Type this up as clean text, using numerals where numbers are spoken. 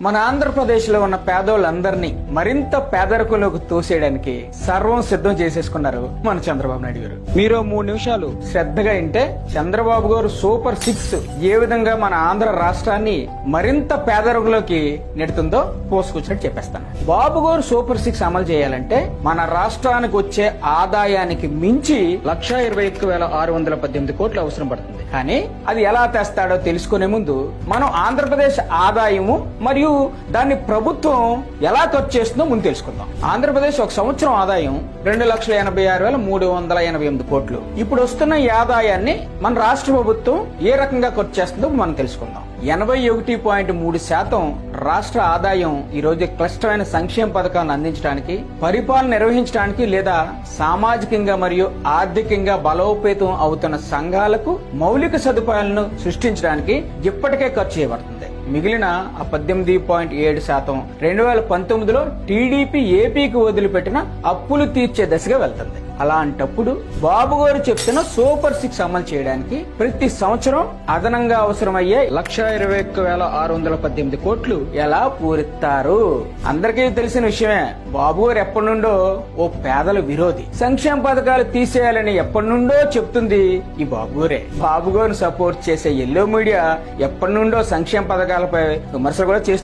మన ఆంధ్రప్రదేశ్ లో ఉన్న పేదోళ్ళందరినీ మరింత పేదరికంలోకి తోసేయడానికి సర్వం సిద్ధం చేసేసుకున్నారు మన చంద్రబాబు నాయుడు గారు. మీరు 3 నిమిషాలు శ్రద్ధగా వింటే చంద్రబాబు గారు సూపర్ 6 ఏ విధంగా మన ఆంధ్ర రాష్ట్రాన్ని మరింత పేదరికంలోకి నెడుతుందో పోసుకొచ్చినట్టు చెప్పేస్తాను. బాబు గారు సూపర్ 6 అమలు చేయాలంటే మన రాష్ట్రానికి వచ్చే ఆదాయానికి మించి 1,21,618 కోట్లు అవసరం పడుతుంది. కానీ అది ఎలా తెస్తాడో తెలుసుకునే ముందు మనం ఆంధ్రప్రదేశ్ ఆదాయము మరియు దాన్ని ప్రభుత్వం ఎలా ఖర్చు చేస్తుందో ముందు తెలుసుకుందాం. ఆంధ్రప్రదేశ్ ఒక సంవత్సరం ఆదాయం 2,86,388 కోట్లు. ఇప్పుడు వస్తున్న ఈ ఆదాయాన్ని మన రాష్ట్ర ప్రభుత్వం ఏ రకంగా ఖర్చు చేస్తుందో మనం తెలుసుకుందాం. 81.3% రాష్ట్ర ఆదాయం ఈ రోజు క్లిష్టమైన సంక్షేమ పథకాలను అందించడానికి, పరిపాలన నిర్వహించడానికి లేదా సామాజికంగా మరియు ఆర్థికంగా బలోపేతం అవుతున్న సంఘాలకు మౌలిక సదుపాయాలను సృష్టించడానికి ఇప్పటికే ఖర్చు చేయబడుతుంది. మిగిలిన 18.7% 2019లో టీడీపీ ఏపీకి వదిలిపెట్టిన అప్పులు తీర్చే దశగా వెళ్తుంది. అలాంటప్పుడు బాబు గారు చెప్తున్న సూపర్ 6 అమలు చేయడానికి ప్రతి సంవత్సరం అదనంగా అవసరమయ్యే 1,21,618 కోట్లు ఎలా పూరిస్తారు? అందరికీ తెలిసిన విషయమే. బాబు గారు ఎప్పటి నుండో ఓ పేదల విరోధి. సంక్షేమ పథకాలు తీసేయాలని ఎప్పటి నుండో చెప్తుంది ఈ బాబు గారే. బాబు గారిని సపోర్ట్ చేసే ఎల్లో మీడియా ఎప్పటి నుండో సంక్షేమ పథకాలపై విమర్శలు కూడా చేస్తుంది.